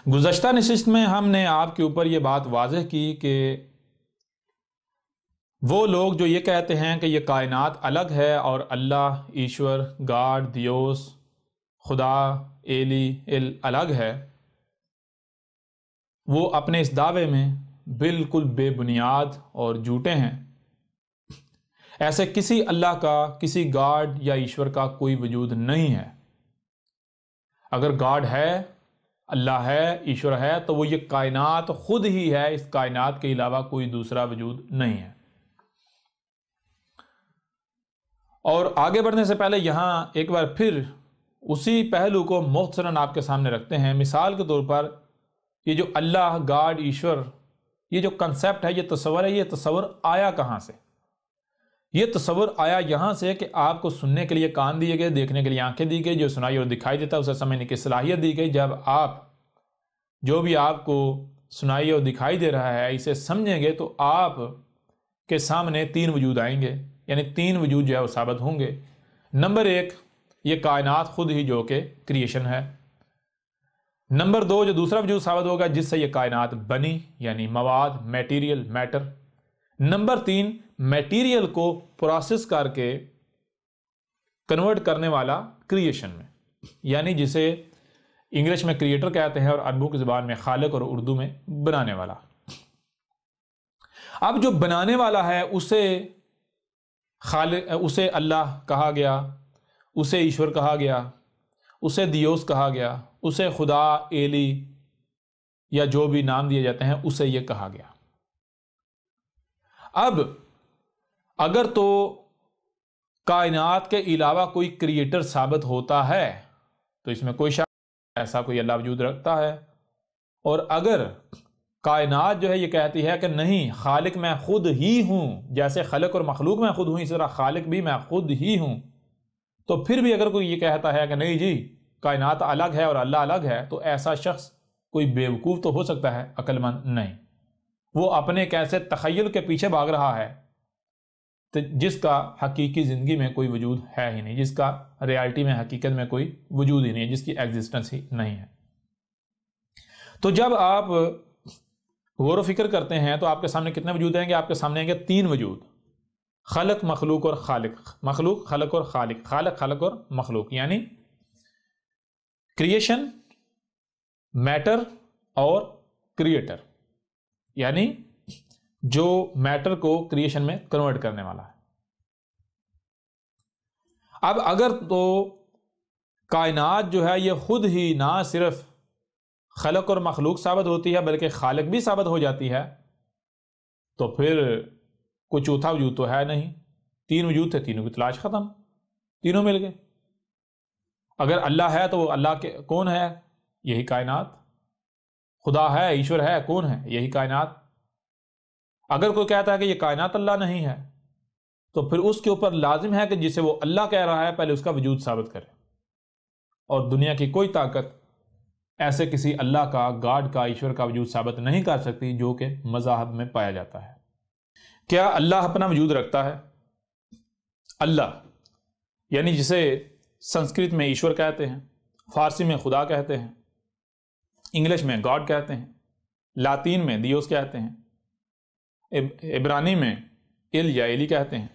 گزشتہ نشست میں ہم نے آپ کے اوپر یہ بات واضح کی کہ وہ لوگ جو یہ کہتے ہیں کہ یہ کائنات الگ ہے اور اللہ، ایشور، گاڈ، دیوس، خدا، ایلی الگ ہے، وہ اپنے اس دعوے میں بالکل بے بنیاد اور جھوٹے ہیں۔ ایسے کسی اللہ کا، کسی گاڈ یا ایشور کا کوئی وجود نہیں ہے۔ اگر گاڈ ہے، اللہ ہے، ایشور ہے، تو وہ یہ کائنات خود ہی ہے، اس کائنات کے علاوہ کوئی دوسرا وجود نہیں ہے۔ اور آگے بڑھنے سے پہلے یہاں ایک بار پھر اسی پہلو کو مختصراً آپ کے سامنے رکھتے ہیں۔ مثال کے طور پر یہ جو اللہ، گاڈ، ایشور، یہ جو کنسیپٹ ہے، یہ تصور ہے، یہ تصور آیا کہاں سے؟ یہ تصور آیا یہاں سے کہ آپ کو سننے کے لیے کان دیے گئے، دیکھنے کے لیے آنکھیں دی گئی، جو سنائی اور دکھائی دیتا ہے اسے سمجھنے کی صلاحیت دی گئی۔ جب آپ جو بھی آپ کو سنائی اور دکھائی دے رہا ہے اسے سمجھیں گے تو آپ کے سامنے تین وجود آئیں گے، یعنی تین وجود جو ہے وہ ثابت ہوں گے۔ نمبر ایک، یہ کائنات خود ہی جو کہ کریشن ہے۔ نمبر دو، جو دوسرا وجود ثابت ہوگا جس سے یہ کائنات بنی، یعنی مواد، میٹیریل، میٹر۔ نمبر تین، میٹیریل کو پروسیس کر کے کنورٹ کرنے والا کریشن میں، یعنی جسے انگلش میں کریٹر کہتے ہیں اور عربوں کی زبان میں خالق اور اردو میں بنانے والا۔ اب جو بنانے والا ہے اسے اللہ کہا گیا، اسے ایشور کہا گیا، اسے دیوس کہا گیا، اسے خدا، ایلی یا جو بھی نام دیے جاتے ہیں اسے یہ کہا گیا۔ اب اگر تو کائنات کے علاوہ کوئی کریٹر ثابت ہوتا ہے تو اس میں کوئی شک ایسا کوئی اللہ وجود رکھتا ہے، اور اگر کائنات جو ہے یہ کہتی ہے کہ نہیں، خالق میں خود ہی ہوں، جیسے خلق اور مخلوق میں خود ہوں اسی طرح خالق بھی میں خود ہی ہوں، تو پھر بھی اگر کوئی یہ کہتا ہے کہ نہیں جی کائنات الگ ہے اور اللہ الگ ہے، تو ایسا شخص کوئی بیوقوف تو ہو سکتا ہے، عقل مند نہیں۔ وہ اپنے کیسے تخیل کے پیچھے بھاگ رہا ہے جس کا حقیقی زندگی میں کوئی وجود ہے ہی نہیں، جس کا ریالٹی میں، حقیقت میں کوئی وجود ہی نہیں ہے، جس کی ایگزسٹنس ہی نہیں ہے۔ تو جب آپ غور و فکر کرتے ہیں تو آپ کے سامنے کتنے وجود آئیں گے؟ آپ کے سامنے آئیں گے تین وجود: خلق، مخلوق اور خالق۔ مخلوق، خلق اور خالق، خالق، خلق اور مخلوق، یعنی کریشن، میٹر اور کریٹر، یعنی جو میٹر کو کریشن میں کنورٹ کرنے والا ہے۔ اب اگر تو کائنات جو ہے یہ خود ہی نہ صرف خلق اور مخلوق ثابت ہوتی ہے بلکہ خالق بھی ثابت ہو جاتی ہے، تو پھر کوئی چوتھا وجود تو ہے نہیں۔ تین وجود تھے، تینوں کی تلاش ختم، تینوں مل گئے۔ اگر اللہ ہے تو وہ اللہ کے کون ہے؟ یہی کائنات۔ خدا ہے، ایشور ہے، کون ہے؟ یہی کائنات۔ اگر کوئی کہتا ہے کہ یہ کائنات اللہ نہیں ہے تو پھر اس کے اوپر لازم ہے کہ جسے وہ اللہ کہہ رہا ہے پہلے اس کا وجود ثابت کرے، اور دنیا کی کوئی طاقت ایسے کسی اللہ کا، گاڈ کا، ایشور کا وجود ثابت نہیں کر سکتی جو کہ مذاہب میں پایا جاتا ہے۔ کیا اللہ اپنا وجود رکھتا ہے؟ اللہ یعنی جسے سنسکرت میں ایشور کہتے ہیں، فارسی میں خدا کہتے ہیں، انگلش میں گاڈ کہتے ہیں، لاطین میں دیوس کہتے ہیں، عبرانی میں ایل یا ایلی کہتے ہیں۔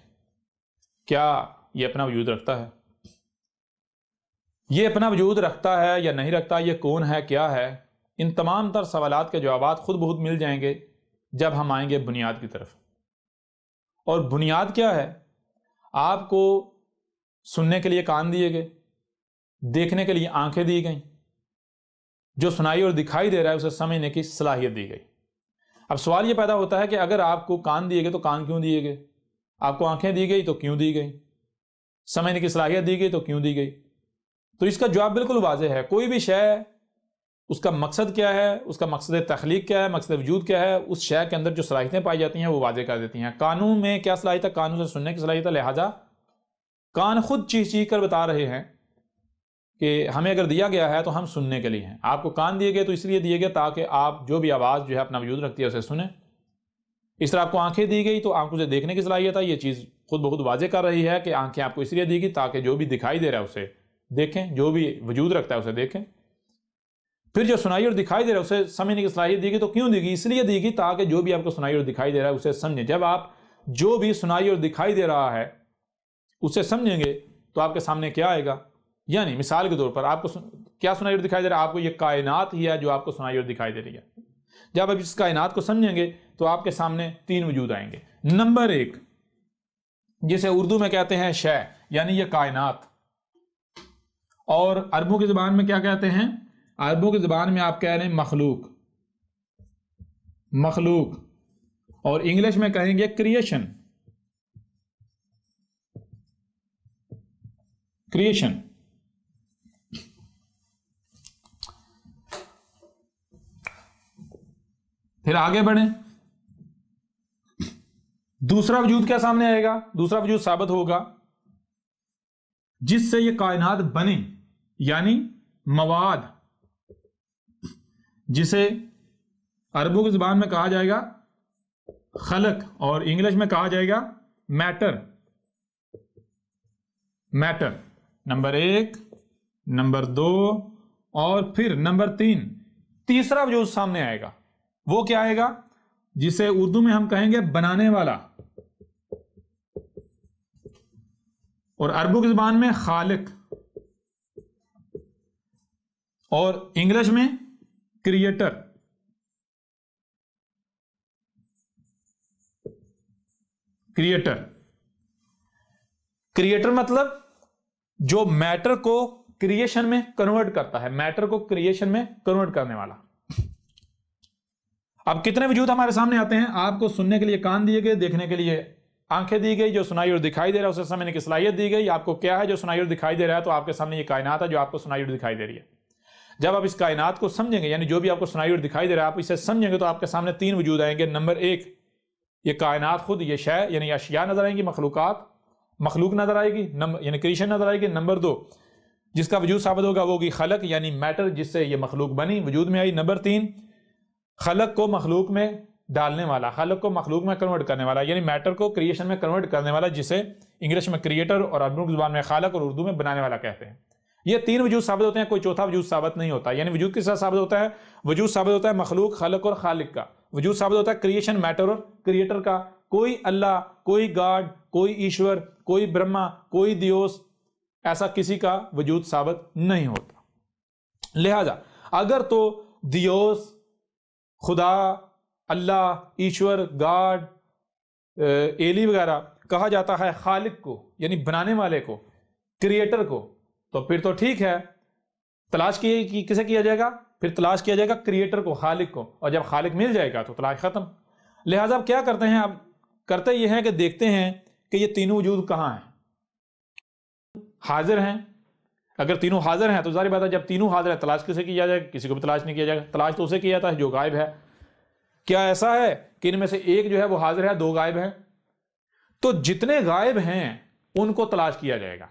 کیا یہ اپنا وجود رکھتا ہے؟ یہ اپنا وجود رکھتا ہے یا نہیں رکھتا؟ یہ کون ہے، کیا ہے؟ ان تمام تر سوالات کے جوابات خود بخود مل جائیں گے جب ہم آئیں گے بنیاد کی طرف۔ اور بنیاد کیا ہے؟ آپ کو سننے کے لیے کان دیے گئے، دیکھنے کے لیے آنکھیں دی گئیں، جو سنائی اور دکھائی دے رہا ہے اسے سمجھنے کی صلاحیت دی گئی۔ اب سوال یہ پیدا ہوتا ہے کہ اگر آپ کو کان دیے گئے تو کان کیوں دیے گئے؟ آپ کو آنکھیں دی گئی تو کیوں دی گئی؟ سمجھنے کی صلاحیت دی گئی تو کیوں دی گئی؟ تو اس کا جواب بالکل واضح ہے۔ کوئی بھی شے، اس کا مقصد کیا ہے، اس کا مقصد تخلیق کیا ہے، مقصد وجود کیا ہے، اس شے کے اندر جو صلاحیتیں پائی جاتی ہیں وہ واضح کر دیتی ہیں۔ کانوں میں کیا صلاحیت ہے؟ کانوں سے سننے کی صلاحیت ہے، لہٰذا کان خود چیخ چیخ کر بتا رہے ہیں کہ ہمیں اگر دیا گیا ہے تو ہم سننے کے لیے ہیں۔ آپ کو کان دیے گئے تو اس لیے دیے گئے تاکہ آپ جو بھی آواز جو ہے اپنا وجود رکھتی ہے اسے سنیں۔ اس طرح آپ کو آنکھیں دی گئی تو آنکھوں سے دیکھنے کی صلاحیت ہے، یہ چیز خود بخود واضح کر رہی ہے کہ آنکھیں آپ کو اس لیے دی گئی تاکہ جو بھی دکھائی دے رہا ہے اسے دیکھیں، جو بھی وجود رکھتا ہے اسے دیکھیں۔ پھر جو سنائی اور دکھائی دے رہا ہے اسے سمجھنے کی صلاحیت دی گئی، تو کیوں دی گئی؟ اس لیے دی گئی تاکہ جو بھی آپ کو سنائی اور دکھائی دے رہا ہے اسے سمجھیں۔ جب آپ جو بھی سنائی اور دکھائی دے رہا ہے اسے سمجھیں گے تو آپ کے سامنے کیا آئے گا؟ یعنی مثال کے طور پر آپ کو کیا سنائی اور دکھائی دے رہا ہے؟ آپ کو یہ کائنات ہی ہے جو آپ کو سنائی اور دکھائی دے رہی ہے۔ جب آپ اس کائنات کو سمجھیں گے تو آپ کے سامنے تین وجود آئیں گے۔ نمبر ایک، جسے اردو میں کہتے ہیں شے، یعنی یہ کائنات، اور عربوں کی زبان میں کیا کہتے ہیں؟ عربوں کی زبان میں آپ کہہ رہے ہیں مخلوق، مخلوق، اور انگلش میں کہیں گے کریشن، کریشن۔ پھر آگے بڑھیں، دوسرا وجود کیا سامنے آئے گا؟ دوسرا وجود ثابت ہوگا جس سے یہ کائنات بنی، یعنی مواد، جسے عربوں کی زبان میں کہا جائے گا خلق، اور انگلش میں کہا جائے گا میٹر، میٹر۔ نمبر ایک، نمبر دو، اور پھر نمبر تین، تیسرا وجود سامنے آئے گا۔ وہ کیا آئے گا؟ جسے اردو میں ہم کہیں گے بنانے والا، اور عربوں کی زبان میں خالق، اور انگلش میں کریٹر۔ کریٹر، کریٹر مطلب جو میٹر کو کریشن میں کنورٹ کرتا ہے، میٹر کو کریشن میں کنورٹ کرنے والا۔ اب کتنے وجود ہمارے سامنے آتے ہیں؟ آپ کو سننے کے لیے کان دیے گئے، دیکھنے کے لیے آنکھیں دی گئی، جو سنائی اور دکھائی دے رہا ہے اسے سمجھنے کی صلاحیت دی گئی۔ آپ کو کیا ہے؟ جو سنائی اور دکھائی دے رہا ہے، تو آپ کے سامنے یہ کائنات ہے جو آپ کو سنائی اور دکھائی دے رہی ہے۔ جب آپ اس کائنات کو سمجھیں گے، یعنی جو بھی آپ کو سنائی اور دکھائی دے رہا ہے آپ اسے سمجھیں گے، تو آپ کے سامنے تین وجود آئیں گے۔ نمبر ایک، یہ کائنات خود، یہ شے یعنی اشیاء نظر آئیں گی، مخلوقات، مخلوق نظر آئے گی، یعنی کریشن نظر آئے گی۔ نمبر دو، جس کا وجود ثابت ہوگا وہ ہوگی خلق، یعنی میٹر، جس سے یہ مخلوق بنی، وجود میں آئی۔ نمبر تین، خلق کو مخلوق میں ڈالنے والا، خلق کو مخلوق میں کنورٹ کرنے والا، یعنی میٹر کو کریشن میں کنورٹ کرنے والا، جسے انگلش میں کریٹر اور عربی زبان میں خالق اور اردو میں بنانے والا کہتے ہیں۔ یہ تین وجود ثابت ہوتے ہیں، کوئی چوتھا وجود ثابت نہیں ہوتا۔ یعنی وجود کس طرح ثابت ہوتا ہے؟ وجود ثابت ہوتا ہے مخلوق، خلق اور خالق کا۔ وجود ثابت ہوتا ہے کریشن، میٹر اور کریٹر کا۔ کوئی اللہ، کوئی گاڈ، کوئی ایشور، کوئی برہما، کوئی دیوس، ایسا کسی کا وجود ثابت نہیں ہوتا۔ لہذا اگر تو دیوس، خدا، اللہ، ایشور، گاڈ، ایلی وغیرہ کہا جاتا ہے خالق کو، یعنی بنانے والے کو، کریٹر کو، تو پھر تو ٹھیک ہے، تلاش کسے کیا جائے گا؟ پھر تلاش کیا جائے گا کریٹر کو، خالق کو، اور جب خالق مل جائے گا تو تلاش ختم۔ لہٰذا اب کیا کرتے ہیں؟ اب کرتے یہ ہیں کہ دیکھتے ہیں کہ یہ تینوں وجود کہاں ہیں، حاضر ہیں۔ اگر تینوں حاضر ہیں تو ظاہر بات ہے جب تینوں حاضر ہیں تلاش کسے کیا جائے گا؟ کسی کو بھی تلاش نہیں کیا جائے گا، تلاش تو اسے کیا جاتا ہے جو غائب ہے۔ کیا ایسا ہے کہ ان میں سے ایک جو ہے وہ حاضر ہے، دو غائب ہیں؟ تو جتنے غائب ہیں ان کو تلاش کیا جائے گا۔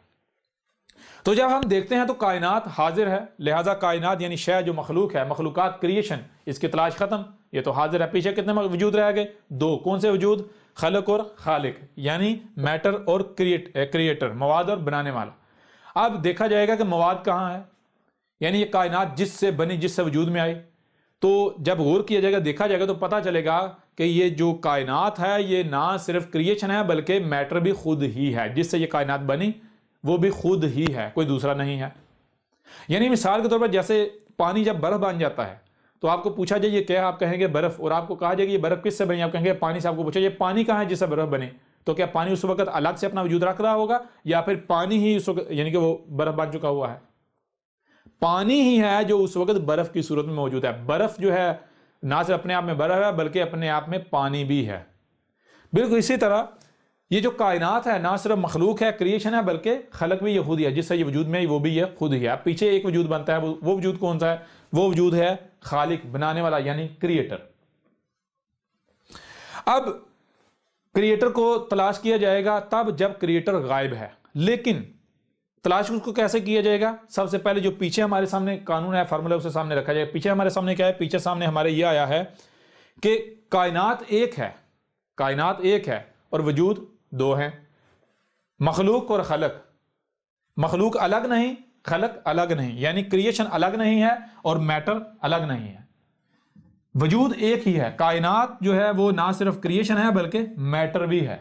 تو جب ہم دیکھتے ہیں تو کائنات حاضر ہے، لہذا کائنات یعنی شے جو مخلوق ہے، مخلوقات، کریشن، اس کی تلاش ختم، یہ تو حاضر ہے۔ پیچھے کتنے وجود رہ گئے؟ دو۔ کون سے وجود؟ خلق اور خالق، یعنی میٹر اور کریٹر، مواد اور بنانے والا۔ اب دیکھا جائے گا کہ مواد کہاں ہے، یعنی یہ کائنات جس سے بنی، جس سے وجود میں آئی۔ تو جب غور کیا جائے گا، دیکھا جائے گا، تو پتہ چلے گا کہ یہ جو کائنات ہے یہ نہ صرف کریشن ہے بلکہ میٹر بھی خود ہی ہے، جس سے یہ کائنات بنی وہ بھی خود ہی ہے، کوئی دوسرا نہیں ہے۔ یعنی مثال کے طور پر جیسے پانی جب برف بن جاتا ہے تو آپ کو پوچھا جائے یہ کیا ہے، آپ کہیں گے برف، اور آپ کو کہا جائے کہ یہ برف کس سے بنی، آپ کہیں گے پانی سے۔ آپ کو پوچھا یہ پانی کہاں ہے جس سے برف بنے، تو کیا پانی اس وقت الگ سے اپنا وجود رکھ رہا ہوگا، یا پھر پانی ہی اس وقت یعنی کہ وہ برف بن چکا ہوا ہے؟ پانی ہی ہے جو اس وقت برف کی صورت میں موجود ہے۔ برف جو ہے نہ صرف اپنے آپ میں برف ہے بلکہ اپنے آپ میں پانی بھی ہے۔ بالکل اسی طرح یہ جو کائنات ہے نہ صرف مخلوق ہے، کریشن ہے، بلکہ خلق بھی یہ خود ہی ہے، جس سے یہ وجود میں وہ بھی یہ خود ہی ہے۔ اب پیچھے ایک وجود بنتا ہے، وہ وجود کون سا ہے؟ وہ وجود ہے خالق، بنانے والا، یعنی کریٹر۔ اب کریٹر کو تلاش کیا جائے گا تب جب کریٹر غائب ہے، لیکن تلاش اس کو کیسے کیا جائے گا؟ سب سے پہلے جو پیچھے ہمارے سامنے قانون ہے، فارمولہ اسے سامنے رکھا جائے۔ پیچھے ہمارے سامنے کیا ہے؟ پیچھے سامنے ہمارے یہ آیا ہے کہ کائنات ایک ہے، کائنات ایک ہے اور وجود دو ہیں، مخلوق اور خلق۔ مخلوق الگ نہیں، خلق الگ نہیں، یعنی کریشن الگ نہیں ہے اور میٹر الگ نہیں ہے، وجود ایک ہی ہے۔ کائنات جو ہے وہ نہ صرف کریشن ہے بلکہ میٹر بھی ہے،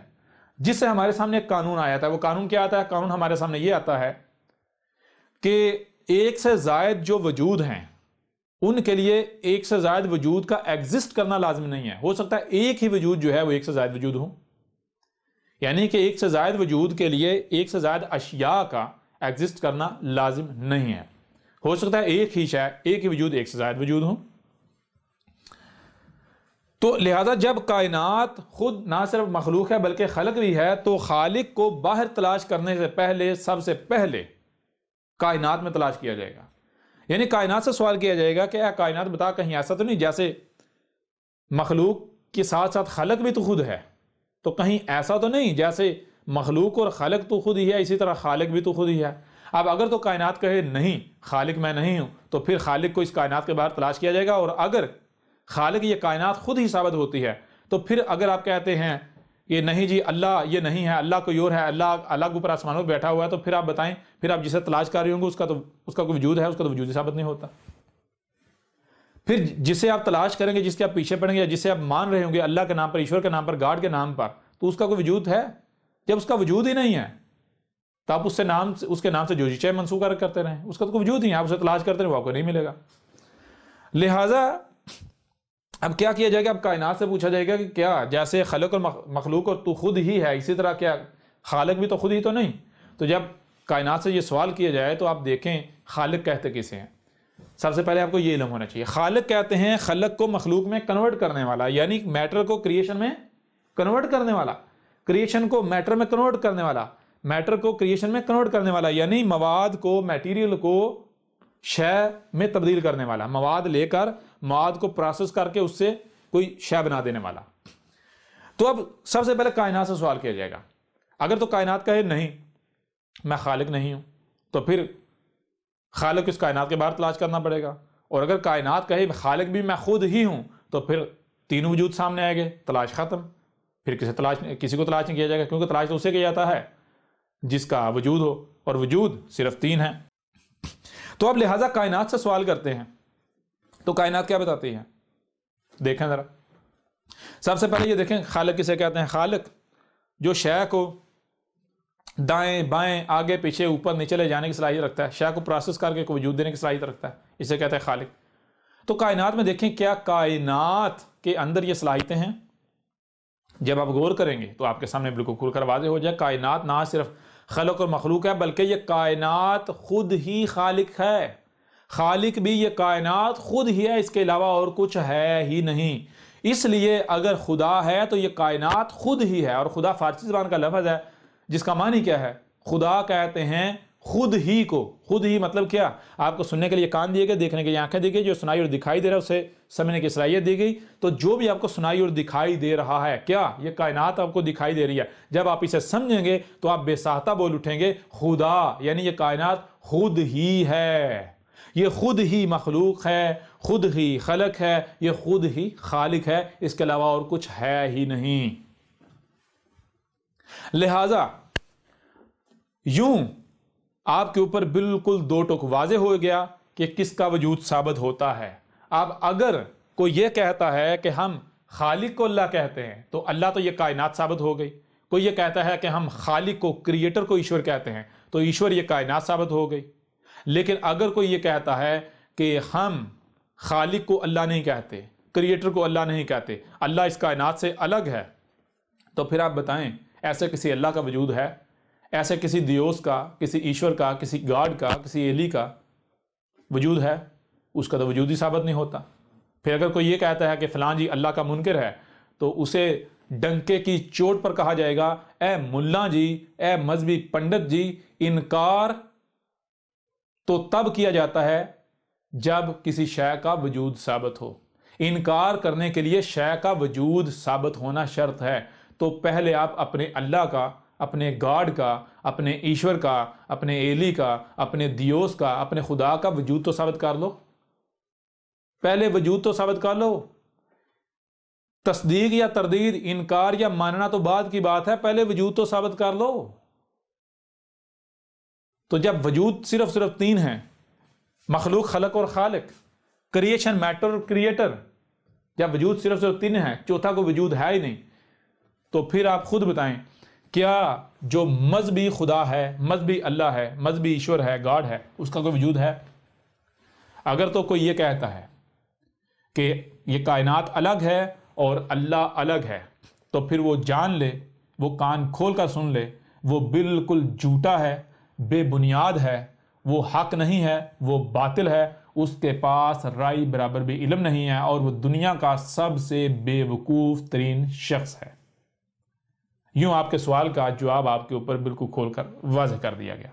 جس سے ہمارے سامنے ایک قانون آیا تھا۔ وہ قانون کیا آتا ہے؟ قانون ہمارے سامنے یہ آتا ہے کہ ایک سے زائد جو وجود ہیں ان کے لیے ایک سے زائد وجود کا ایگزسٹ کرنا لازم نہیں ہے۔ ہو سکتا ہے ایک ہی وجود جو ہے وہ ایک سے زائد وجود ہو، یعنی کہ ایک سے زائد وجود کے لیے ایک سے زائد اشیاء کا ایگزسٹ کرنا لازم نہیں ہے۔ ہو سکتا ہے ایک ہی شے، ایک ہی وجود، ایک سے زائد وجود ہو۔ تو لہذا جب کائنات خود نہ صرف مخلوق ہے بلکہ خلق بھی ہے، تو خالق کو باہر تلاش کرنے سے پہلے سب سے پہلے کائنات میں تلاش کیا جائے گا۔ یعنی کائنات سے سوال کیا جائے گا کہ اے کائنات بتا، کہیں ایسا تو نہیں جیسے مخلوق کے ساتھ ساتھ خلق بھی تو خود ہے، تو کہیں ایسا تو نہیں جیسے مخلوق اور خلق تو خود ہی ہے اسی طرح خالق بھی تو خود ہی ہے۔ اب اگر تو کائنات کہے نہیں خالق میں نہیں ہوں، تو پھر خالق کو اس کائنات کے باہر تلاش کیا جائے گا، اور اگر خالق یہ کائنات خود ہی ثابت ہوتی ہے تو پھر اگر آپ کہتے ہیں کہ نہیں جی اللہ یہ نہیں ہے، اللہ کوئی اور ہے، اللہ الگ اوپر آسمانوں میں بیٹھا ہوا ہے، تو پھر آپ بتائیں پھر آپ جسے تلاش کر رہے ہوں گے اس کا کوئی وجود ہے؟ اس کا تو وجود ہی ثابت نہیں ہوتا۔ پھر جسے آپ تلاش کریں گے، جس کے آپ پیچھے پڑیں گے، یا جسے آپ مان رہے ہوں گے اللہ کے نام پر، ایشور کے نام پر، گاڈ کے نام پر، تو اس کا کوئی وجود ہے؟ جب اس کا وجود ہی نہیں ہے تو آپ اس کے نام سے جو چاہے منسوخ کرتے رہیں، اس کا تو کوئی وجود ہی ہے، آپ اسے تلاش کرتے رہیں وہ آپ کو نہیں ملے گا۔ لہٰذا اب کیا کیا جائے گا؟ اب کائنات سے پوچھا جائے گا کہ کیا جیسے خلق اور مخلوق اور تو خود ہی ہے، اسی طرح کیا خالق بھی تو خود ہی تو نہیں؟ تو جب کائنات سے یہ سوال کیا جائے تو آپ دیکھیں خالق کہتے کسے ہیں۔ سب سے پہلے آپ کو یہ علم ہونا چاہیے، خالق کہتے ہیں خلق کو مخلوق میں کنورٹ کرنے والا، یعنی میٹر کو کریشن میں کنورٹ کرنے والا، کریشن کو میٹر میں کنورٹ کرنے والا، میٹر کو کریشن میں کنورٹ کرنے والا، یعنی مواد کو، میٹیریل کو شے میں تبدیل کرنے والا، مواد لے کر مواد کو پروسیس کر کے اس سے کوئی شے بنا دینے والا۔ تو اب سب سے پہلے کائنات سے سوال کیا جائے گا۔ اگر تو کائنات کہے نہیں میں خالق نہیں ہوں، تو پھر خالق اس کائنات کے باہر تلاش کرنا پڑے گا، اور اگر کائنات کہے خالق بھی میں خود ہی ہوں، تو پھر تینوں وجود سامنے آئے گے، تلاش ختم، پھر کسی کو تلاش نہیں کیا جائے گا، کیونکہ تلاش تو اسے کیا جاتا ہے جس کا وجود ہو، اور وجود صرف تین ہے۔ تو اب لہٰذا کائنات سے سوال کرتے ہیں، تو کائنات کیا بتاتی ہے؟ دیکھیں ذرا، سب سے پہلے یہ دیکھیں خالق کسے کہتے ہیں؟ خالق جو شے کو دائیں بائیں آگے پیچھے اوپر نیچے لے جانے کی صلاحیت رکھتا ہے، شے کو پروسیس کر کے وجود دینے کی صلاحیت رکھتا ہے، اسے کہتے ہیں خالق۔ تو کائنات میں دیکھیں کیا کائنات کے اندر یہ صلاحیتیں ہیں؟ جب آپ غور کریں گے تو آپ کے سامنے بالکل کھل کر واضح ہو جائے، کائنات نہ صرف خلق اور مخلوق ہے بلکہ یہ کائنات خود ہی خالق ہے، خالق بھی یہ کائنات خود ہی ہے، اس کے علاوہ اور کچھ ہے ہی نہیں۔ اس لیے اگر خدا ہے تو یہ کائنات خود ہی ہے، اور خدا فارسی زبان کا لفظ ہے جس کا معنی کیا ہے؟ خدا کہتے ہیں خود ہی کو۔ خود ہی مطلب کیا؟ آپ کو سننے کے لیے کان دیے گئے، دیکھنے کے لیے آنکھیں دی گئی، جو سنائی اور دکھائی دے رہا ہے اسے سمجھنے کی صلاحیت دی گئی۔ تو جو بھی آپ کو سنائی اور دکھائی دے رہا ہے، کیا یہ کائنات آپ کو دکھائی دے رہی ہے؟ جب آپ اسے سمجھیں گے تو آپ بے ساختہ بول اٹھیں گے خدا، یعنی یہ کائنات خود ہی ہے، یہ خود ہی مخلوق ہے، خود ہی خلق ہے، یہ خود ہی خالق ہے، اس کے علاوہ اور کچھ ہے ہی نہیں۔ لہذا یوں آپ کے اوپر بالکل دو ٹوک واضح ہو گیا کہ کس کا وجود ثابت ہوتا ہے۔ اب اگر کوئی یہ کہتا ہے کہ ہم خالق کو اللہ کہتے ہیں تو اللہ تو یہ کائنات ثابت ہو گئی، کوئی یہ کہتا ہے کہ ہم خالق کو، کریٹر کو ایشور کہتے ہیں تو ایشور یہ کائنات ثابت ہو گئی۔ لیکن اگر کوئی یہ کہتا ہے کہ ہم خالق کو اللہ نہیں کہتے، کریٹر کو اللہ نہیں کہتے، اللہ اس کائنات سے الگ ہے، تو پھر آپ بتائیں ایسے کسی اللہ کا وجود ہے؟ ایسے کسی دیوس کا، کسی ایشور کا، کسی گاڈ کا، کسی ایلی کا وجود ہے؟ اس کا تو وجود ہی ثابت نہیں ہوتا۔ پھر اگر کوئی یہ کہتا ہے کہ فلاں جی اللہ کا منکر ہے تو اسے ڈنکے کی چوٹ پر کہا جائے گا اے ملا جی، اے مذہبی پنڈت جی، انکار تو تب کیا جاتا ہے جب کسی شے کا وجود ثابت ہو۔ انکار کرنے کے لیے شے کا وجود ثابت ہونا شرط ہے۔ تو پہلے آپ اپنے اللہ کا، اپنے گاڈ کا، اپنے ایشور کا، اپنے ایلی کا، اپنے دیوس کا، اپنے خدا کا وجود تو ثابت کر لو، پہلے وجود تو ثابت کر لو۔ تصدیق یا تردید، انکار یا ماننا تو بعد کی بات ہے، پہلے وجود تو ثابت کر لو۔ تو جب وجود صرف تین ہیں، مخلوق، خلق اور خالق، کریشن، میٹر اور کریٹر، جب وجود صرف تین ہیں، چوتھا کوئی وجود ہے ہی نہیں، تو پھر آپ خود بتائیں کیا جو مذہبی خدا ہے، مذہبی اللہ ہے، مذہبی ایشور ہے، گاڈ ہے، اس کا کوئی وجود ہے؟ اگر تو کوئی یہ کہتا ہے کہ یہ کائنات الگ ہے اور اللہ الگ ہے، تو پھر وہ جان لے، وہ کان کھول کر سن لے، وہ بالکل جھوٹا ہے، بے بنیاد ہے، وہ حق نہیں ہے، وہ باطل ہے، اس کے پاس رائی برابر بھی علم نہیں ہے، اور وہ دنیا کا سب سے بے وقوف ترین شخص ہے۔ یوں آپ کے سوال کا جواب آپ کے اوپر بالکل کھول کر واضح کر دیا گیا۔